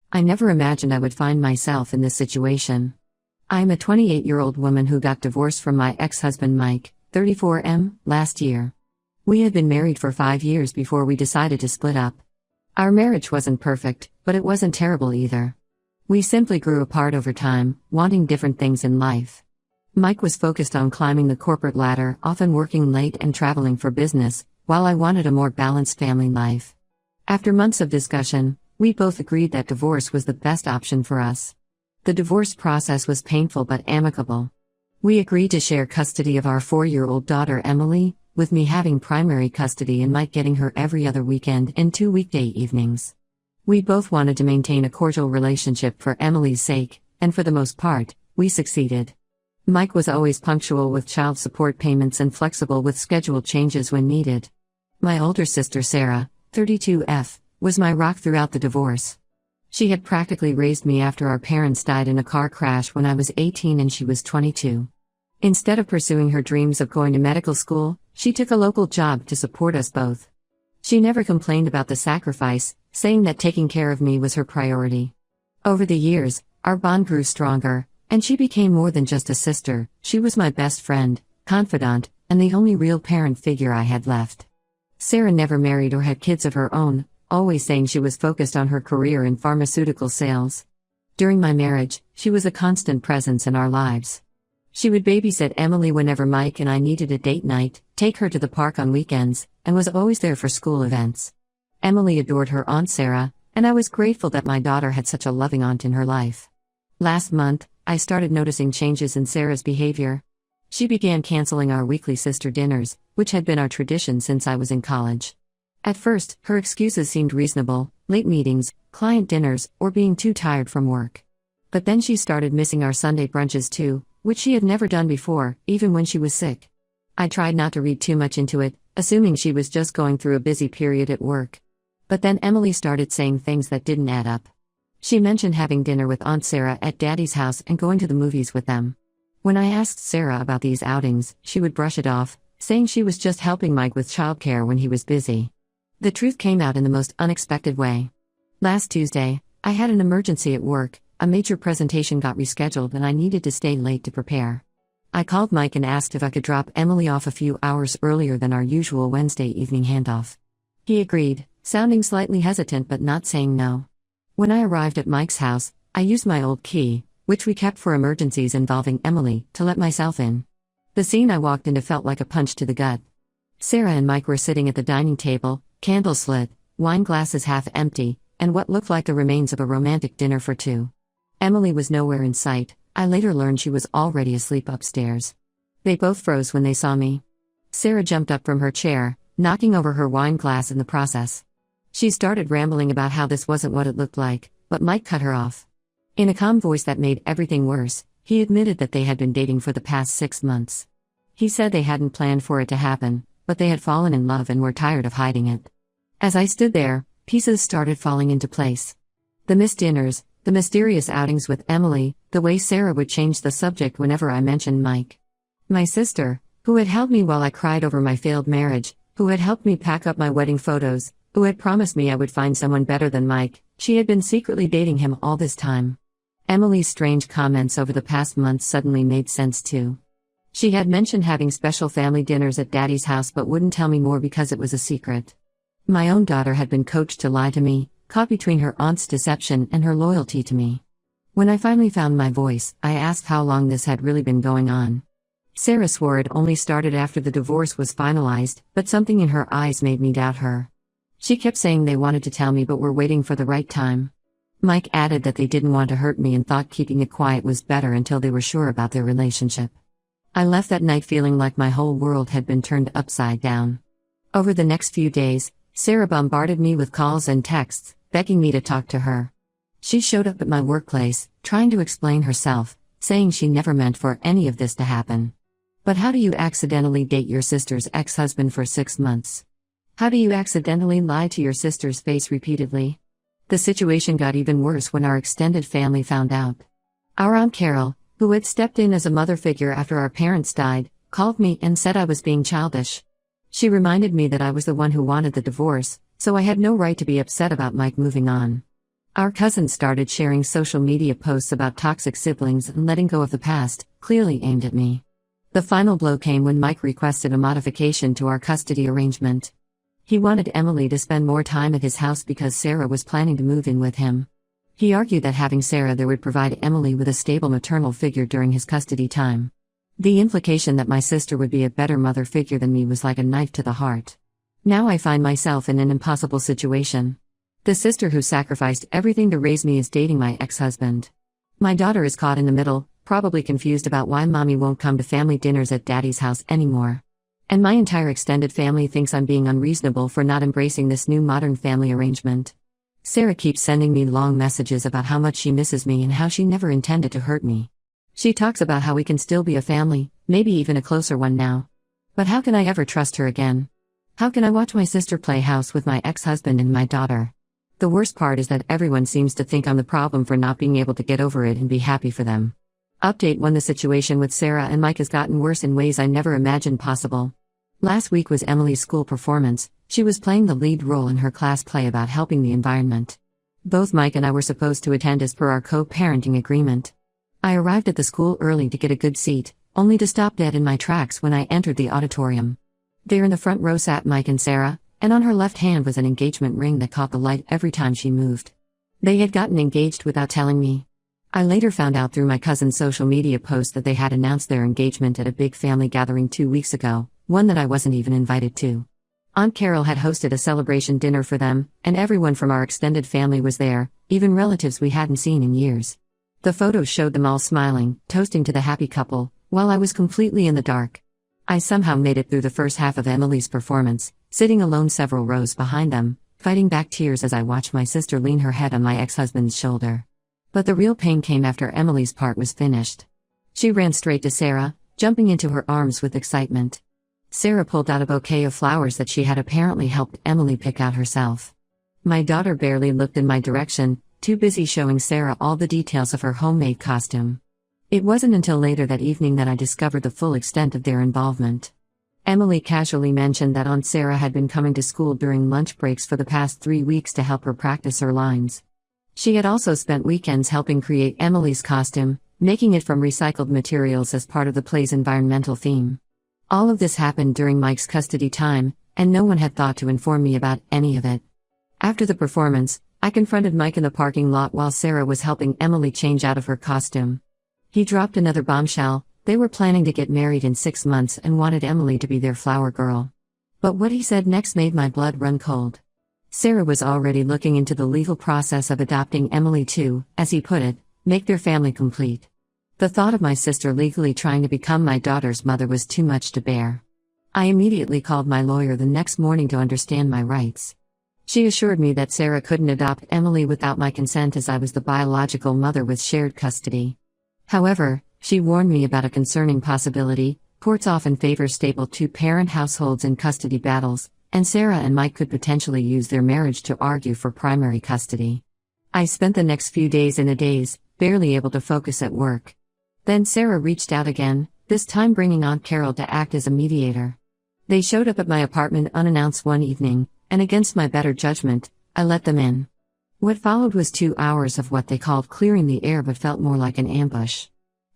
I never imagined I would find myself in this situation. I am a 28-year-old woman who got divorced from my ex-husband Mike, 34M, last year. We had been married for 5 years before we decided to split up. Our marriage wasn't perfect, but it wasn't terrible either. We simply grew apart over time, wanting different things in life. Mike was focused on climbing the corporate ladder, often working late and traveling for business, while I wanted a more balanced family life. After months of discussion, we both agreed that divorce was the best option for us. The divorce process was painful but amicable. We agreed to share custody of our 4-year-old daughter Emily, with me having primary custody and Mike getting her every other weekend and 2 weekday evenings. We both wanted to maintain a cordial relationship for Emily's sake, and for the most part, we succeeded. Mike was always punctual with child support payments and flexible with schedule changes when needed. My older sister Sarah, 32F, was my rock throughout the divorce. She had practically raised me after our parents died in a car crash when I was 18 and she was 22. Instead of pursuing her dreams of going to medical school, she took a local job to support us both. She never complained about the sacrifice, saying that taking care of me was her priority. Over the years, our bond grew stronger, and she became more than just a sister. She was my best friend, confidant, and the only real parent figure I had left. Sarah never married or had kids of her own, always saying she was focused on her career in pharmaceutical sales. During my marriage, she was a constant presence in our lives. She would babysit Emily whenever Mike and I needed a date night, take her to the park on weekends, and was always there for school events. Emily adored her Aunt Sarah, and I was grateful that my daughter had such a loving aunt in her life. Last month, I started noticing changes in Sarah's behavior. She began canceling our weekly sister dinners, which had been our tradition since I was in college. At first, her excuses seemed reasonable: late meetings, client dinners, or being too tired from work. But then she started missing our Sunday brunches too, which she had never done before, even when she was sick. I tried not to read too much into it, assuming she was just going through a busy period at work. But then Emily started saying things that didn't add up. She mentioned having dinner with Aunt Sarah at Daddy's house and going to the movies with them. When I asked Sarah about these outings, she would brush it off, saying she was just helping Mike with childcare when he was busy. The truth came out in the most unexpected way. Last Tuesday, I had an emergency at work. A major presentation got rescheduled and I needed to stay late to prepare. I called Mike and asked if I could drop Emily off a few hours earlier than our usual Wednesday evening handoff. He agreed, sounding slightly hesitant but not saying no. When I arrived at Mike's house, I used my old key, which we kept for emergencies involving Emily, to let myself in. The scene I walked into felt like a punch to the gut. Sarah and Mike were sitting at the dining table, candles lit, wine glasses half empty, and what looked like the remains of a romantic dinner for two. Emily was nowhere in sight. I later learned she was already asleep upstairs. They both froze when they saw me. Sarah jumped up from her chair, knocking over her wine glass in the process. She started rambling about how this wasn't what it looked like, but Mike cut her off. In a calm voice that made everything worse, he admitted that they had been dating for the past 6 months. He said they hadn't planned for it to happen, but they had fallen in love and were tired of hiding it. As I stood there, pieces started falling into place. The missed dinners, the mysterious outings with Emily, the way Sarah would change the subject whenever I mentioned Mike. My sister, who had held me while I cried over my failed marriage, who had helped me pack up my wedding photos, who had promised me I would find someone better than Mike, she had been secretly dating him all this time. Emily's strange comments over the past months suddenly made sense too. She had mentioned having special family dinners at Daddy's house but wouldn't tell me more because it was a secret. My own daughter had been coached to lie to me, caught between her aunt's deception and her loyalty to me. When I finally found my voice, I asked how long this had really been going on. Sarah swore it only started after the divorce was finalized, but something in her eyes made me doubt her. She kept saying they wanted to tell me but were waiting for the right time. Mike added that they didn't want to hurt me and thought keeping it quiet was better until they were sure about their relationship. I left that night feeling like my whole world had been turned upside down. Over the next few days, Sarah bombarded me with calls and texts, begging me to talk to her. She showed up at my workplace, trying to explain herself, saying she never meant for any of this to happen. But how do you accidentally date your sister's ex-husband for 6 months? How do you accidentally lie to your sister's face repeatedly? The situation got even worse when our extended family found out. Our Aunt Carol, who had stepped in as a mother figure after our parents died, called me and said I was being childish. She reminded me that I was the one who wanted the divorce, so I had no right to be upset about Mike moving on. Our cousins started sharing social media posts about toxic siblings and letting go of the past, clearly aimed at me. The final blow came when Mike requested a modification to our custody arrangement. He wanted Emily to spend more time at his house because Sarah was planning to move in with him. He argued that having Sarah there would provide Emily with a stable maternal figure during his custody time. The implication that my sister would be a better mother figure than me was like a knife to the heart. Now I find myself in an impossible situation. The sister who sacrificed everything to raise me is dating my ex-husband. My daughter is caught in the middle, probably confused about why mommy won't come to family dinners at daddy's house anymore. And my entire extended family thinks I'm being unreasonable for not embracing this new modern family arrangement. Sarah keeps sending me long messages about how much she misses me and how she never intended to hurt me. She talks about how we can still be a family, maybe even a closer one now. But how can I ever trust her again? How can I watch my sister play house with my ex-husband and my daughter? The worst part is that everyone seems to think I'm the problem for not being able to get over it and be happy for them. Update 1: The situation with Sarah and Mike has gotten worse in ways I never imagined possible. Last week was Emily's school performance. She was playing the lead role in her class play about helping the environment. Both Mike and I were supposed to attend as per our co-parenting agreement. I arrived at the school early to get a good seat, only to stop dead in my tracks when I entered the auditorium. There in the front row sat Mike and Sarah, and on her left hand was an engagement ring that caught the light every time she moved. They had gotten engaged without telling me. I later found out through my cousin's social media post that they had announced their engagement at a big family gathering 2 weeks ago, one that I wasn't even invited to. Aunt Carol had hosted a celebration dinner for them, and everyone from our extended family was there, even relatives we hadn't seen in years. The photos showed them all smiling, toasting to the happy couple, while I was completely in the dark. I somehow made it through the first half of Emily's performance, sitting alone several rows behind them, fighting back tears as I watched my sister lean her head on my ex-husband's shoulder. But the real pain came after Emily's part was finished. She ran straight to Sarah, jumping into her arms with excitement. Sarah pulled out a bouquet of flowers that she had apparently helped Emily pick out herself. My daughter barely looked in my direction, too busy showing Sarah all the details of her homemade costume. It wasn't until later that evening that I discovered the full extent of their involvement. Emily casually mentioned that Aunt Sarah had been coming to school during lunch breaks for the past 3 weeks to help her practice her lines. She had also spent weekends helping create Emily's costume, making it from recycled materials as part of the play's environmental theme. All of this happened during Mike's custody time, and no one had thought to inform me about any of it. After the performance, I confronted Mike in the parking lot while Sarah was helping Emily change out of her costume. He dropped another bombshell: they were planning to get married in 6 months and wanted Emily to be their flower girl. But what he said next made my blood run cold. Sarah was already looking into the legal process of adopting Emily to, as he put it, make their family complete. The thought of my sister legally trying to become my daughter's mother was too much to bear. I immediately called my lawyer the next morning to understand my rights. She assured me that Sarah couldn't adopt Emily without my consent as I was the biological mother with shared custody. However, she warned me about a concerning possibility: courts often favor stable two-parent households in custody battles, and Sarah and Mike could potentially use their marriage to argue for primary custody. I spent the next few days in a daze, barely able to focus at work. Then Sarah reached out again, this time bringing Aunt Carol to act as a mediator. They showed up at my apartment unannounced one evening, and against my better judgment, I let them in. What followed was 2 hours of what they called clearing the air but felt more like an ambush.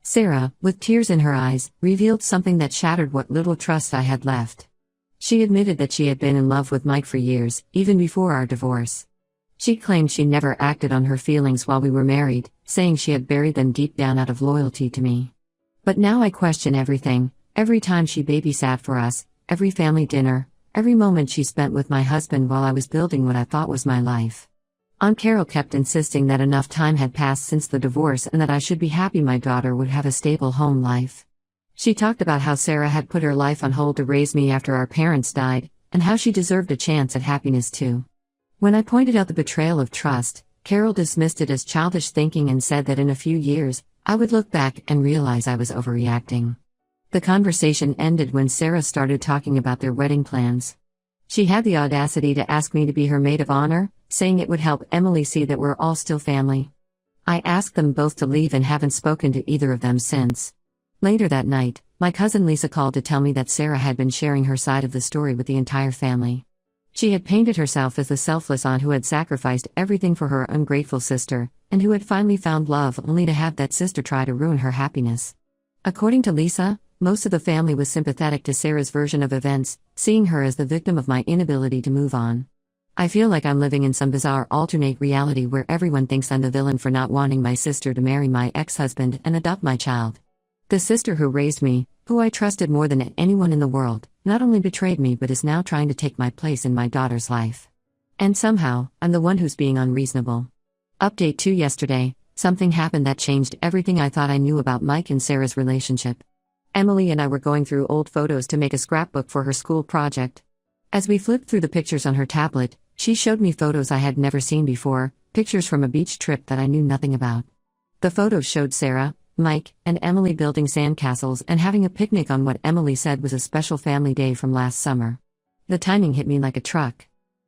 Sarah, with tears in her eyes, revealed something that shattered what little trust I had left. She admitted that she had been in love with Mike for years, even before our divorce. She claimed she never acted on her feelings while we were married, saying she had buried them deep down out of loyalty to me. But now I question everything: every time she babysat for us, every family dinner, every moment she spent with my husband while I was building what I thought was my life. Aunt Carol kept insisting that enough time had passed since the divorce and that I should be happy my daughter would have a stable home life. She talked about how Sarah had put her life on hold to raise me after our parents died, and how she deserved a chance at happiness too. When I pointed out the betrayal of trust, Carol dismissed it as childish thinking and said that in a few years, I would look back and realize I was overreacting. The conversation ended when Sarah started talking about their wedding plans. She had the audacity to ask me to be her maid of honor, saying it would help Emily see that we're all still family. I asked them both to leave and haven't spoken to either of them since. Later that night, my cousin Lisa called to tell me that Sarah had been sharing her side of the story with the entire family. She had painted herself as the selfless aunt who had sacrificed everything for her ungrateful sister, and who had finally found love only to have that sister try to ruin her happiness. According to Lisa, most of the family was sympathetic to Sarah's version of events, seeing her as the victim of my inability to move on. I feel like I'm living in some bizarre alternate reality where everyone thinks I'm the villain for not wanting my sister to marry my ex-husband and adopt my child. The sister who raised me, who I trusted more than anyone in the world, not only betrayed me but is now trying to take my place in my daughter's life. And somehow, I'm the one who's being unreasonable. Update 2 yesterday, something happened that changed everything I thought I knew about Mike and Sarah's relationship. Emily and I were going through old photos to make a scrapbook for her school project. As we flipped through the pictures on her tablet, she showed me photos I had never seen before, pictures from a beach trip that I knew nothing about. The photos showed Sarah, Mike, and Emily building sandcastles and having a picnic on what Emily said was a special family day from last summer. The timing hit me like a truck.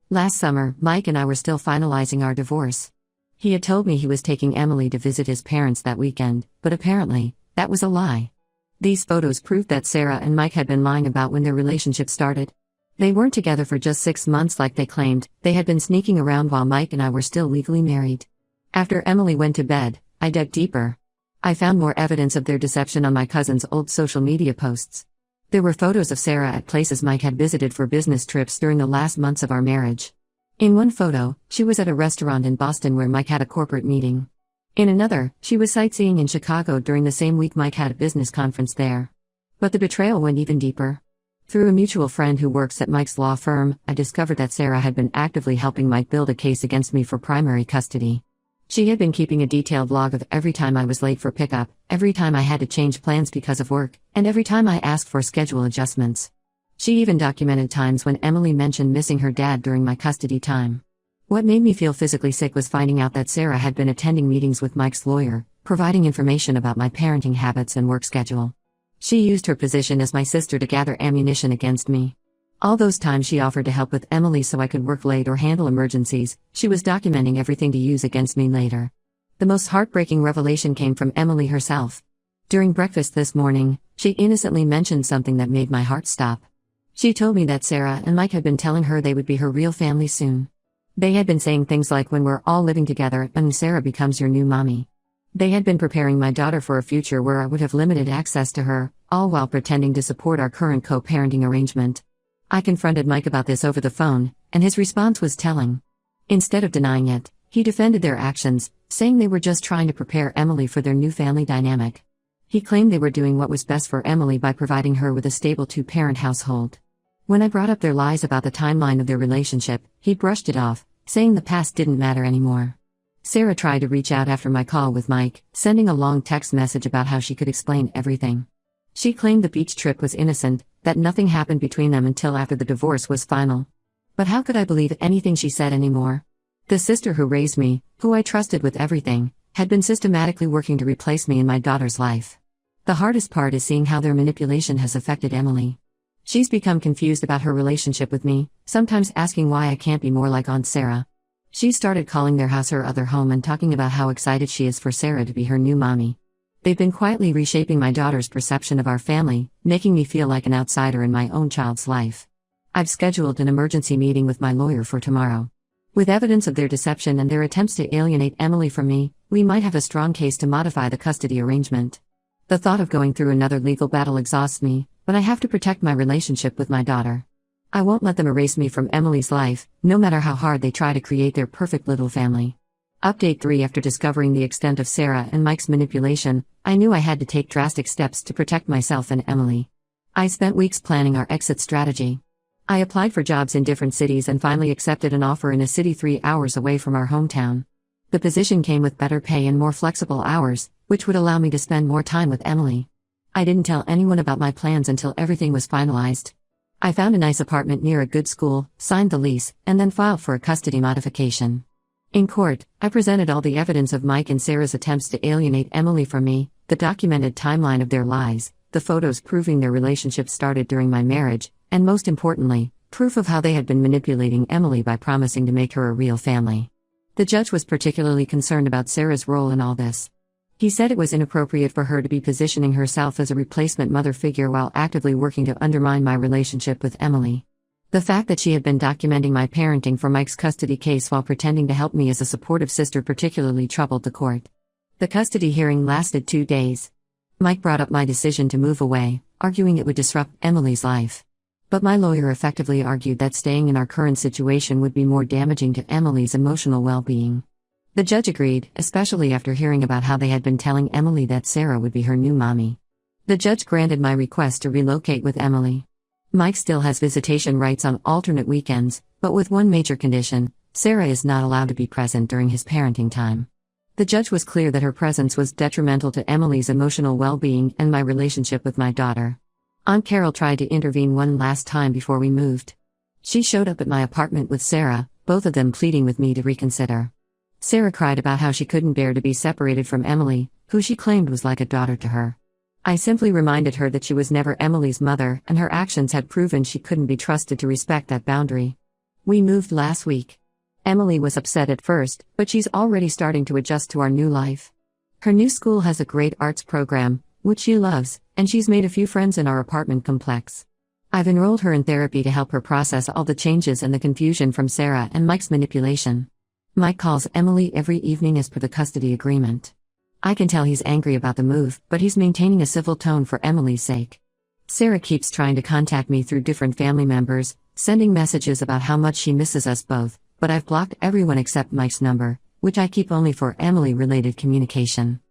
Last summer, Mike and I were still finalizing our divorce. He had told me he was taking Emily to visit his parents that weekend, but apparently, that was a lie. These photos proved that Sarah and Mike had been lying about when their relationship started. They weren't together for just 6 months like they claimed, they had been sneaking around while Mike and I were still legally married. After Emily went to bed, I dug deeper. I found more evidence of their deception on my cousin's old social media posts. There were photos of Sarah at places Mike had visited for business trips during the last months of our marriage. In one photo, she was at a restaurant in Boston where Mike had a corporate meeting. In another, she was sightseeing in Chicago during the same week Mike had a business conference there. But the betrayal went even deeper. Through a mutual friend who works at Mike's law firm, I discovered that Sarah had been actively helping Mike build a case against me for primary custody. She had been keeping a detailed log of every time I was late for pickup, every time I had to change plans because of work, and every time I asked for schedule adjustments. She even documented times when Emily mentioned missing her dad during my custody time. What made me feel physically sick was finding out that Sarah had been attending meetings with Mike's lawyer, providing information about my parenting habits and work schedule. She used her position as my sister to gather ammunition against me. All those times she offered to help with Emily so I could work late or handle emergencies, she was documenting everything to use against me later. The most heartbreaking revelation came from Emily herself. During breakfast this morning, she innocently mentioned something that made my heart stop. She told me that Sarah and Mike had been telling her they would be her real family soon. They had been saying things like when we're all living together and Sarah becomes your new mommy. They had been preparing my daughter for a future where I would have limited access to her, all while pretending to support our current co-parenting arrangement. I confronted Mike about this over the phone, and his response was telling. Instead of denying it, he defended their actions, saying they were just trying to prepare Emily for their new family dynamic. He claimed they were doing what was best for Emily by providing her with a stable 2-parent household. When I brought up their lies about the timeline of their relationship, he brushed it off, saying the past didn't matter anymore. Sarah tried to reach out after my call with Mike, sending a long text message about how she could explain everything. She claimed the beach trip was innocent, that nothing happened between them until after the divorce was final. But how could I believe anything she said anymore? The sister who raised me, who I trusted with everything, had been systematically working to replace me in my daughter's life. The hardest part is seeing how their manipulation has affected Emily. She's become confused about her relationship with me, sometimes asking why I can't be more like Aunt Sarah. She started calling their house her other home and talking about how excited she is for Sarah to be her new mommy. They've been quietly reshaping my daughter's perception of our family, making me feel like an outsider in my own child's life. I've scheduled an emergency meeting with my lawyer for tomorrow. With evidence of their deception and their attempts to alienate Emily from me, we might have a strong case to modify the custody arrangement. The thought of going through another legal battle exhausts me, but I have to protect my relationship with my daughter. I won't let them erase me from Emily's life, no matter how hard they try to create their perfect little family. Update 3. After discovering the extent of Sarah and Mike's manipulation, I knew I had to take drastic steps to protect myself and Emily. I spent weeks planning our exit strategy. I applied for jobs in different cities and finally accepted an offer in a city 3 hours away from our hometown. The position came with better pay and more flexible hours, which would allow me to spend more time with Emily. I didn't tell anyone about my plans until everything was finalized. I found a nice apartment near a good school, signed the lease, and then filed for a custody modification. In court, I presented all the evidence of Mike and Sarah's attempts to alienate Emily from me, the documented timeline of their lies, the photos proving their relationship started during my marriage, and most importantly, proof of how they had been manipulating Emily by promising to make her a real family. The judge was particularly concerned about Sarah's role in all this. He said it was inappropriate for her to be positioning herself as a replacement mother figure while actively working to undermine my relationship with Emily. The fact that she had been documenting my parenting for Mike's custody case while pretending to help me as a supportive sister particularly troubled the court. The custody hearing lasted 2 days. Mike brought up my decision to move away, arguing it would disrupt Emily's life. But my lawyer effectively argued that staying in our current situation would be more damaging to Emily's emotional well-being. The judge agreed, especially after hearing about how they had been telling Emily that Sarah would be her new mommy. The judge granted my request to relocate with Emily. Mike still has visitation rights on alternate weekends, but with one major condition: Sarah is not allowed to be present during his parenting time. The judge was clear that her presence was detrimental to Emily's emotional well-being and my relationship with my daughter. Aunt Carol tried to intervene one last time before we moved. She showed up at my apartment with Sarah, both of them pleading with me to reconsider. Sarah cried about how she couldn't bear to be separated from Emily, who she claimed was like a daughter to her. I simply reminded her that she was never Emily's mother, and her actions had proven she couldn't be trusted to respect that boundary. We moved last week. Emily was upset at first, but she's already starting to adjust to our new life. Her new school has a great arts program, which she loves, and she's made a few friends in our apartment complex. I've enrolled her in therapy to help her process all the changes and the confusion from Sarah and Mike's manipulation. Mike calls Emily every evening as per the custody agreement. I can tell he's angry about the move, but he's maintaining a civil tone for Emily's sake. Sarah keeps trying to contact me through different family members, sending messages about how much she misses us both, but I've blocked everyone except Mike's number, which I keep only for Emily-related communication.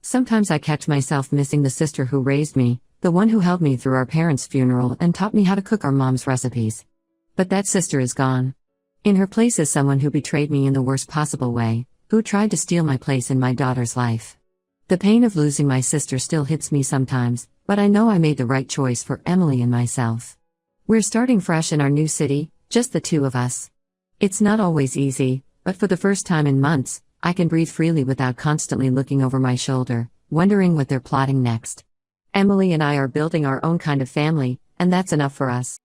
Sometimes I catch myself missing the sister who raised me, the one who held me through our parents' funeral and taught me how to cook our mom's recipes. But that sister is gone. In her place is someone who betrayed me in the worst possible way, who tried to steal my place in my daughter's life. The pain of losing my sister still hits me sometimes, but I know I made the right choice for Emily and myself. We're starting fresh in our new city, just the two of us. It's not always easy, but for the first time in months, I can breathe freely without constantly looking over my shoulder, wondering what they're plotting next. Emily and I are building our own kind of family, and that's enough for us.